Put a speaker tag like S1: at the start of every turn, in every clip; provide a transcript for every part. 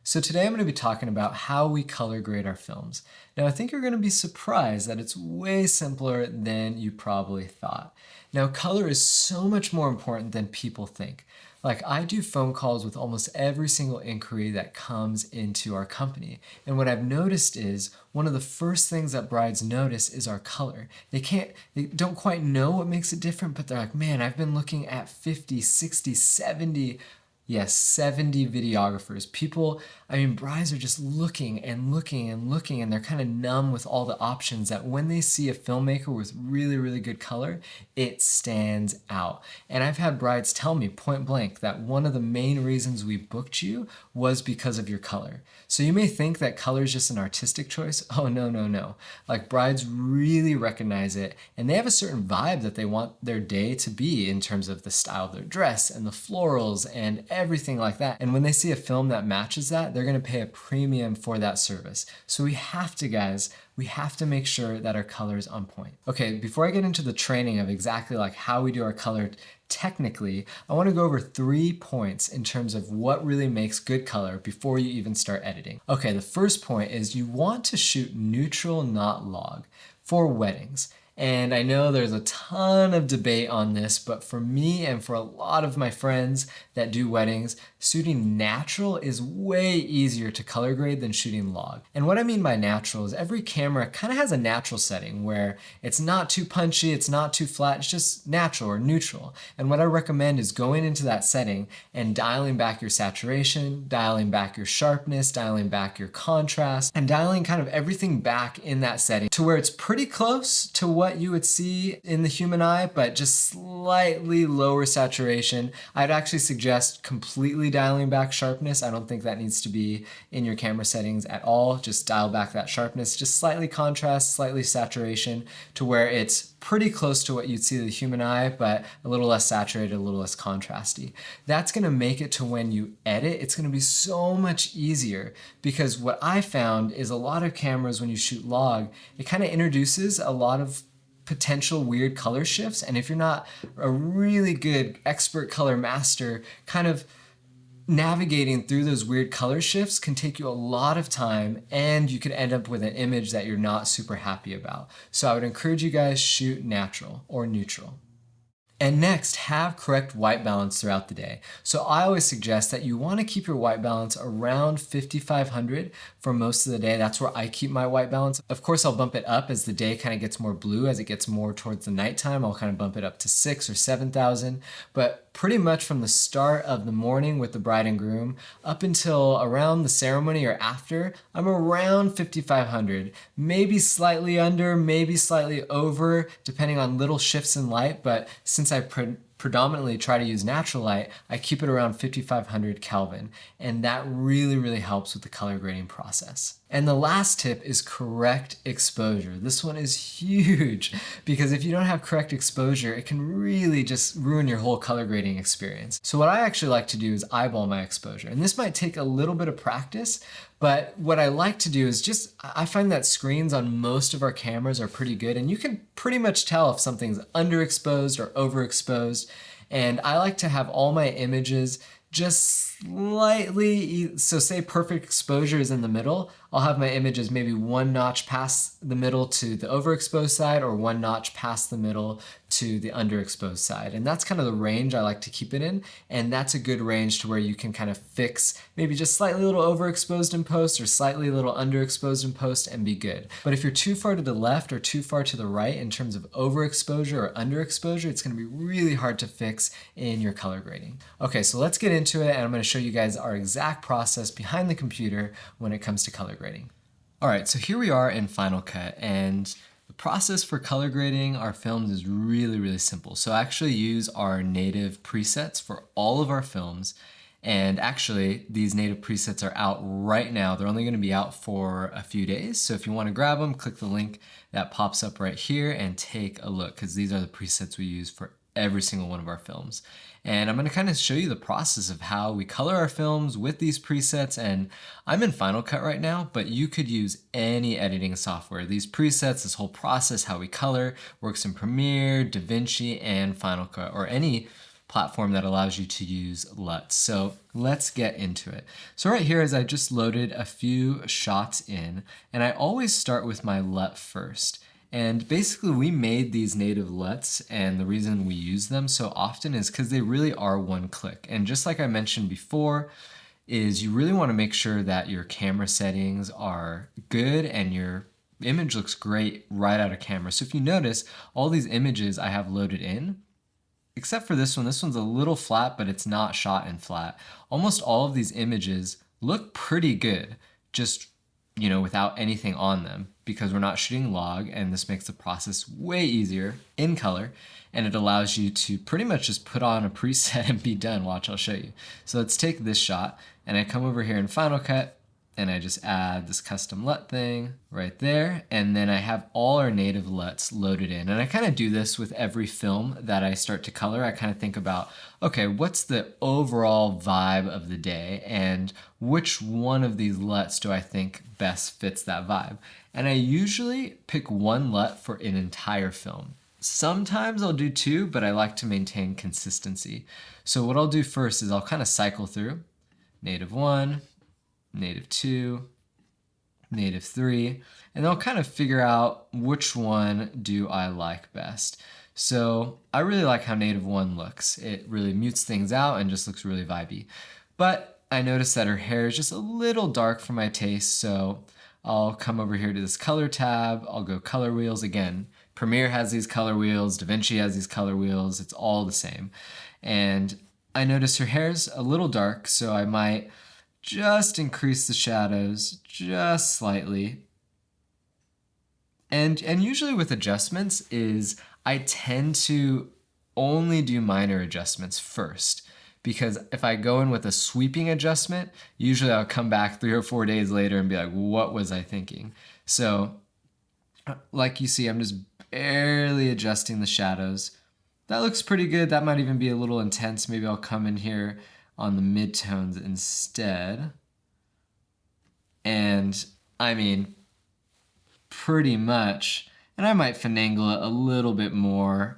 S1: So today I'm going to be talking about how we color grade our films. Now I think you're going to be surprised that it's way simpler than you probably thought. Now color is so much more important than people think. Like I do phone calls with almost every single inquiry that comes into our company. And what I've noticed is one of the first things that brides notice is our color. They don't quite know what makes it different, but they're like, man, I've been looking at 50, 60, 70, yes, 70 videographers. People, brides are just looking and looking and looking, and they're kind of numb with all the options that when they see a filmmaker with really, really good color, it stands out. And I've had brides tell me point blank that one of the main reasons we booked you was because of your color. So you may think that color is just an artistic choice. Oh, no, no, no. Like brides really recognize it, and they have a certain vibe that they want their day to be in terms of the style of their dress and the florals and everything like that. And when they see a film that matches that, they're gonna pay a premium for that service. So we have to, guys, we have to make sure that our color is on point. Okay, before I get into the training of exactly like how we do our color technically, I wanna go over 3 points in terms of what really makes good color before you even start editing. Okay, the first point is you want to shoot neutral, not log, for weddings. And I know there's a ton of debate on this, but for me and for a lot of my friends that do weddings, shooting natural is way easier to color grade than shooting log. And what I mean by natural is every camera kind of has a natural setting where it's not too punchy, it's not too flat, it's just natural or neutral. And what I recommend is going into that setting and dialing back your saturation, dialing back your sharpness, dialing back your contrast, and dialing kind of everything back in that setting to where it's pretty close to what you would see in the human eye, but just slightly lower saturation. I'd actually suggest completely dialing back sharpness. I don't think that needs to be in your camera settings at all. Just dial back that sharpness, just slightly contrast, slightly saturation to where it's pretty close to what you'd see with the human eye, but a little less saturated, a little less contrasty. That's gonna make it to when you edit, it's gonna be so much easier, because what I found is a lot of cameras, when you shoot log, it kind of introduces a lot of potential weird color shifts. And if you're not a really good expert color master, kind of navigating through those weird color shifts can take you a lot of time, and you could end up with an image that you're not super happy about. So I would encourage you guys shoot natural or neutral. And next, have correct white balance throughout the day. So I always suggest that you want to keep your white balance around 5500 for most of the day. That's where I keep my white balance. Of course, I'll bump it up as the day kind of gets more blue, as it gets more towards the nighttime. I'll kind of bump it up to 6,000 or 7,000. But pretty much from the start of the morning with the bride and groom up until around the ceremony or after, I'm around 5500, maybe slightly under, maybe slightly over, depending on little shifts in light. But since I predominantly try to use natural light, I keep it around 5500 Kelvin, and that really, really helps with the color grading process. And the last tip is correct exposure. This one is huge, because if you don't have correct exposure, it can really just ruin your whole color grading experience. So what I actually like to do is eyeball my exposure, and this might take a little bit of practice, but what I like to do is I find that screens on most of our cameras are pretty good, and you can pretty much tell if something's underexposed or overexposed. And I like to have all my images just slightly, so say perfect exposure is in the middle, I'll have my images maybe 1 notch past the middle to the overexposed side, or 1 notch past the middle to the underexposed side. And that's kind of the range I like to keep it in. And that's a good range to where you can kind of fix maybe just slightly a little overexposed in post or slightly a little underexposed in post and be good. But if you're too far to the left or too far to the right in terms of overexposure or underexposure, it's gonna be really hard to fix in your color grading. Okay, so let's get into it, and I'm gonna show you guys our exact process behind the computer when it comes to color grading. All right, so here we are in Final Cut, and the process for color grading our films is really, really simple. So I actually use our native presets for all of our films, and actually these native presets are out right now. They're only gonna be out for a few days. So if you wanna grab them, click the link that pops up right here and take a look, because these are the presets we use for every single one of our films. And I'm gonna kind of show you the process of how we color our films with these presets. And I'm in Final Cut right now, but you could use any editing software. These presets, this whole process, how we color, works in Premiere, Davinci, and Final Cut, or any platform that allows you to use LUTs. So let's get into it. So right here is I just loaded a few shots in, and I always start with my LUT first. And basically we made these native LUTs, and the reason we use them so often is because they really are one click. And just like I mentioned before, is you really want to make sure that your camera settings are good and your image looks great right out of camera. So if you notice, all these images I have loaded in, except for this one's a little flat, but it's not shot in flat. Almost all of these images look pretty good, just, you know, without anything on them, because we're not shooting log, and this makes the process way easier in color, and it allows you to pretty much just put on a preset and be done. Watch, I'll show you. So let's take this shot, and I come over here in Final Cut, and I just add this custom LUT thing right there, and then I have all our native LUTs loaded in. And I kind of do this with every film that I start to color. I kind of think about, okay, what's the overall vibe of the day, and which one of these LUTs do I think best fits that vibe? And I usually pick one LUT for an entire film. Sometimes I'll do two, but I like to maintain consistency. So what I'll do first is I'll kind of cycle through native 1, native 2, native 3, and I'll kind of figure out which one do I like best. So I really like how native 1 looks. It really mutes things out and just looks really vibey. But I noticed that her hair is just a little dark for my taste, so I'll come over here to this color tab, I'll go color wheels again. Premiere has these color wheels, Davinci has these color wheels, it's all the same. And I notice her hair's a little dark, so I might just increase the shadows just slightly. And usually with adjustments is I tend to only do minor adjustments first, because if I go in with a sweeping adjustment, usually I'll come back 3 or 4 days later and be like, what was I thinking? So like you see, I'm just barely adjusting the shadows. That looks pretty good. That might even be a little intense. Maybe I'll come in here on the midtones instead. And I mean, pretty much, and I might finagle it a little bit more,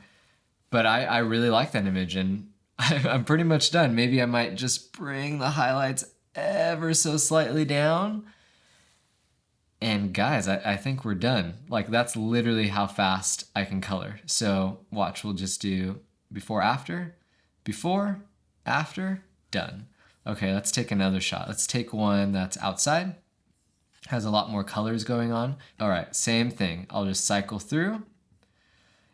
S1: but I really like that image, and I'm pretty much done. Maybe I might just bring the highlights ever so slightly down. And guys, I think we're done. Like, that's literally how fast I can color. So watch, we'll just do before, after, done. Okay, let's take another shot. Let's take one that's outside, has a lot more colors going on. All right, same thing. I'll just cycle through.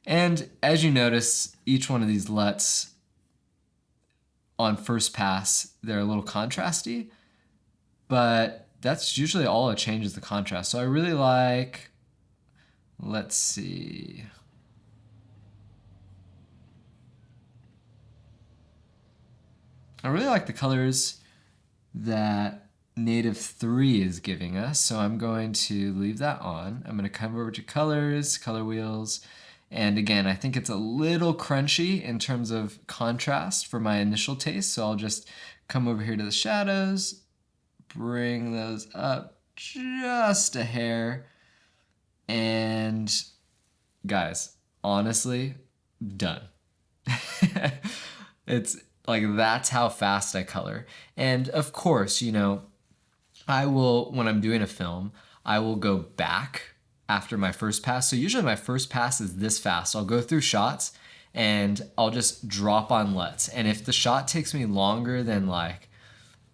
S1: And as you notice, each one of these LUTs on first pass, they're a little contrasty, but that's usually all it changes, the contrast. So I really like, let's see. I really like the colors that native 3 is giving us. So I'm going to leave that on. I'm going to come over to colors, color wheels. And again, I think it's a little crunchy in terms of contrast for my initial taste. So I'll just come over here to the shadows, bring those up just a hair. And guys, honestly, done. It's like, that's how fast I color. And of course, you know, I will, when I'm doing a film, I will go back after my first pass. So usually my first pass is this fast. I'll go through shots and I'll just drop on LUTs. And if the shot takes me longer than like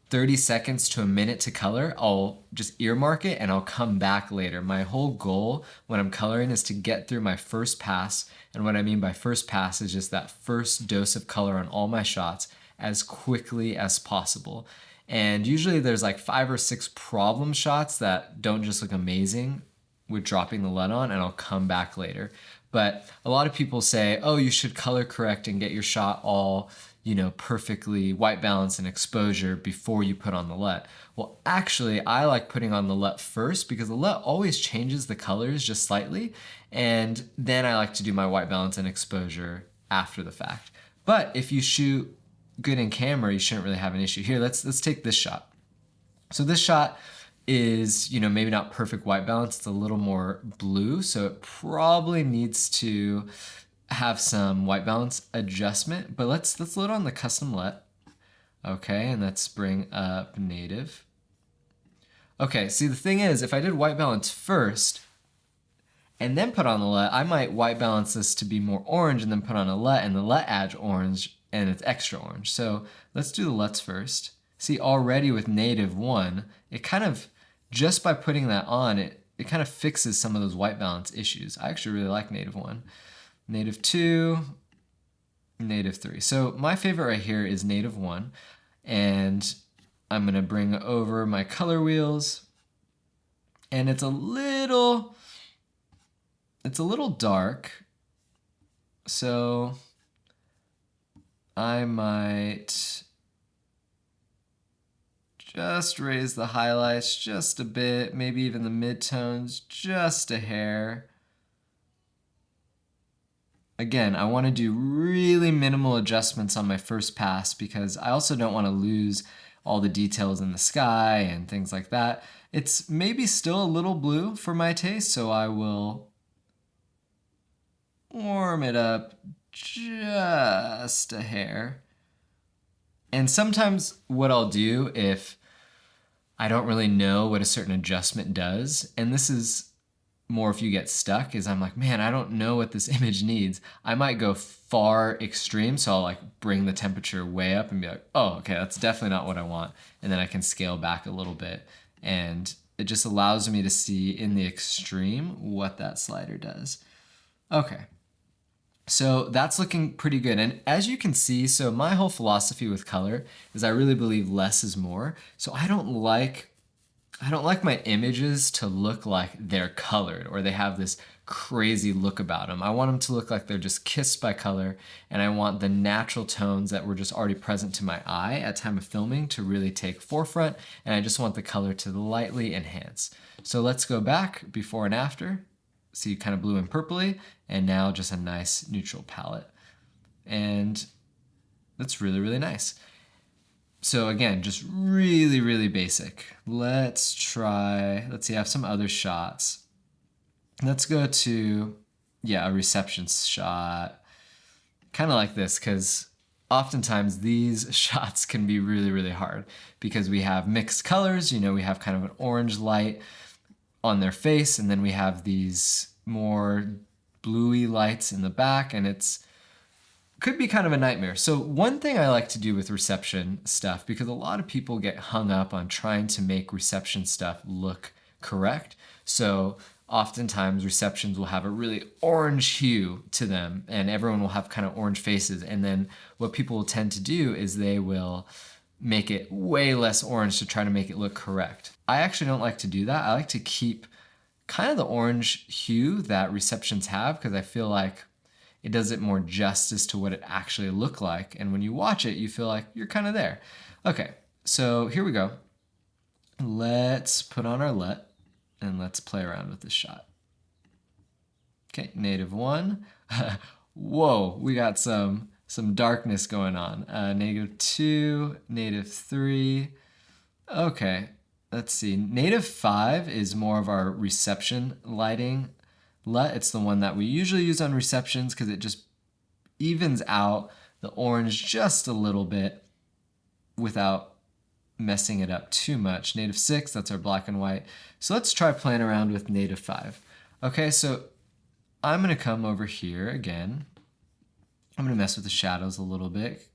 S1: 30 seconds to a minute to color, I'll just earmark it and I'll come back later. My whole goal when I'm coloring is to get through my first pass. And what I mean by first pass is just that first dose of color on all my shots as quickly as possible. And usually there's like 5 or 6 problem shots that don't just look amazing with dropping the LUT on, and I'll come back later. But a lot of people say, oh, you should color correct and get your shot all, you know, perfectly white balance and exposure before you put on the LUT. Well, actually, I like putting on the LUT first, because the LUT always changes the colors just slightly, and then I like to do my white balance and exposure after the fact. But if you shoot good in camera, you shouldn't really have an issue. Here, let's take this shot. So this shot is, you know, maybe not perfect white balance. It's a little more blue, so it probably needs to have some white balance adjustment, but let's load on the custom LUT. Okay, and let's bring up native. Okay, see the thing is, if I did white balance first and then put on the LUT, I might white balance this to be more orange and then put on a LUT, and the LUT adds orange and it's extra orange. So let's do the LUTs first. See, already with native 1, it kind of, just by putting that on, it kind of fixes some of those white balance issues. I actually really like native 1. Native 2, native 3. So my favorite right here is native 1. And I'm going to bring over my color wheels. And it's a little dark. So I might just raise the highlights just a bit, maybe even the midtones just a hair. Again, I want to do really minimal adjustments on my first pass because I also don't want to lose all the details in the sky and things like that. It's maybe still a little blue for my taste, so I will warm it up just a hair. And sometimes what I'll do if I don't really know what a certain adjustment does, and this is more if you get stuck, is I'm like, man, I don't know what this image needs. I might go far extreme, so I'll like bring the temperature way up and be like, oh, okay, that's definitely not what I want. And then I can scale back a little bit. And it just allows me to see in the extreme what that slider does. Okay. So that's looking pretty good. And as you can see, so my whole philosophy with color is I really believe less is more. So I don't like my images to look like they're colored or they have this crazy look about them. I want them to look like they're just kissed by color, and I want the natural tones that were just already present to my eye at time of filming to really take forefront, and I just want the color to lightly enhance. So let's go back before and after. See kind of blue and purpley, and now just a nice neutral palette. And that's really, really nice. So again, just really, really basic. Let's see, I have some other shots. Let's go to, a reception shot. Kind of like this, because oftentimes these shots can be really, really hard because we have mixed colors. We have kind of an orange light on their face, and then we have these more bluey lights in the back, and could be kind of a nightmare. So one thing I like to do with reception stuff, because a lot of people get hung up on trying to make reception stuff look correct. So oftentimes receptions will have a really orange hue to them, and everyone will have kind of orange faces. And then what people will tend to do is they will make it way less orange to try to make it look correct. I actually don't like to do that. I like to keep kind of the orange hue that receptions have, because I feel like it does it more justice to what it actually looked like. And when you watch it, you feel like you're kind of there. Okay, so here we go. Let's put on our LUT and let's play around with this shot. Okay, native 1. Whoa, we got some darkness going on. Native 2, native 3. Okay, let's see. Native 5 is more of our reception lighting LUT. It's the one that we usually use on receptions because it just evens out the orange just a little bit without messing it up too much. Native 6, that's our black and white. So let's try playing around with native 5. Okay, so I'm going to come over here again. I'm going to mess with the shadows a little bit.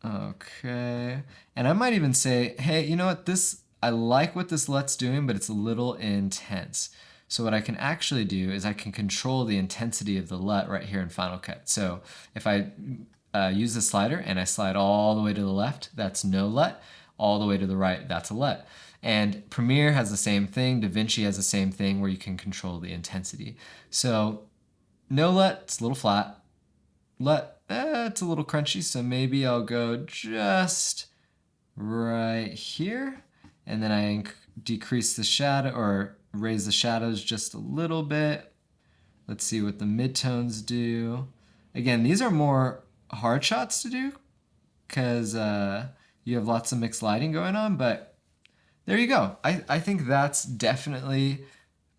S1: Okay, and I might even say, hey, you know what, I like what this LUT's doing, but it's a little intense. So what I can actually do is I can control the intensity of the LUT right here in Final Cut. So if I use the slider and I slide all the way to the left, that's no LUT. All the way to the right, that's a LUT. And Premiere has the same thing. Davinci has the same thing where you can control the intensity. So no LUT, it's a little flat. LUT, it's a little crunchy, so maybe I'll go just right here. And then I decrease the shadow or raise the shadows just a little bit. Let's see what the midtones do. Again, these are more hard shots to do because you have lots of mixed lighting going on, but there you go. I think that's definitely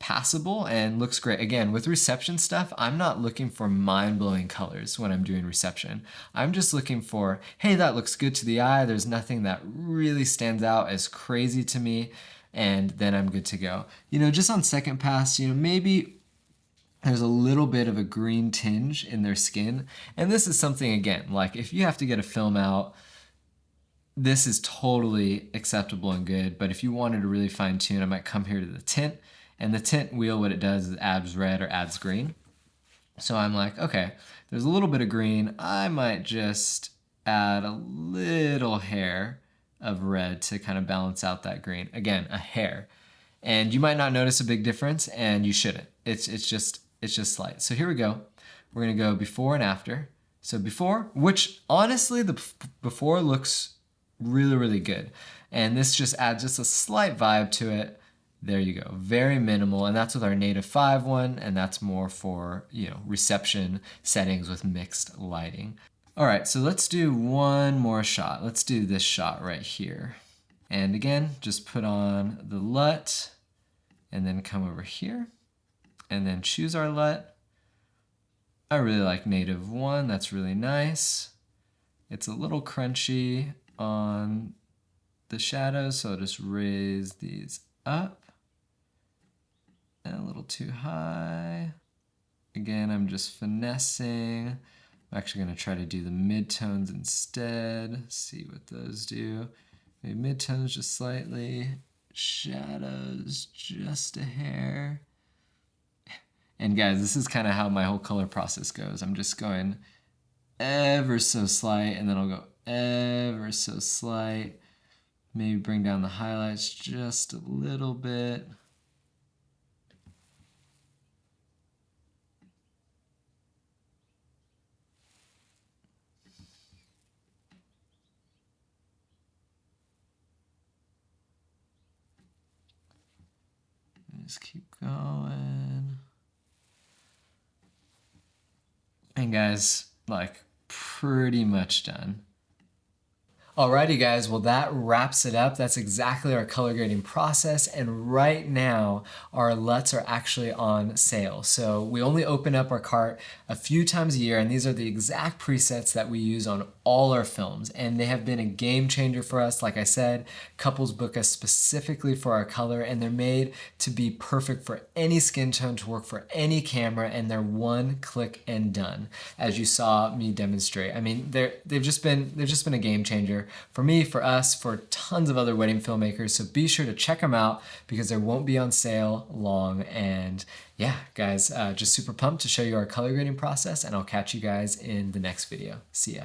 S1: passable and looks great. Again, with reception stuff, I'm not looking for mind-blowing colors when I'm doing reception. I'm just looking for, hey, that looks good to the eye. There's nothing that really stands out as crazy to me, and then I'm good to go. You know, just on second pass, you know, maybe there's a little bit of a green tinge in their skin. And this is something, again, like if you have to get a film out, this is totally acceptable and good. But if you wanted to really fine tune, I might come here to the tint. And the tint wheel, what it does is adds red or adds green. So I'm like, okay, there's a little bit of green. I might just add a little hair of red to kind of balance out that green. Again, a hair. And you might not notice a big difference, and you shouldn't. It's just slight. So here we go. We're gonna go before and after. So before, which honestly, the before looks really, really good. And this just adds just a slight vibe to it. There you go, very minimal. And that's with our native 5 one, and that's more for, you know, reception settings with mixed lighting. All right, so let's do one more shot. Let's do this shot right here. And again, just put on the LUT and then come over here and then choose our LUT. I really like native 1, that's really nice. It's a little crunchy on the shadows, so I'll just raise these up. And a little too high. Again, I'm just finessing. I'm actually gonna try to do the midtones instead, see what those do. Maybe midtones just slightly, shadows just a hair. And guys, this is kind of how my whole color process goes. I'm just going ever so slight, and then I'll go ever so slight. Maybe bring down the highlights just a little bit. Just keep going. And guys, like pretty much done. Alrighty guys, well that wraps it up. That's exactly our color grading process, and right now our LUTs are actually on sale. So we only open up our cart a few times a year, and these are the exact presets that we use on all our films, and they have been a game changer for us. Like I said, couples book us specifically for our color, and they're made to be perfect for any skin tone, to work for any camera, and they're one click and done, as you saw me demonstrate. I mean, they've just been a game changer for me, for us, for tons of other wedding filmmakers. So be sure to check them out because they won't be on sale long. And yeah, guys, just super pumped to show you our color grading process, and I'll catch you guys in the next video. See ya.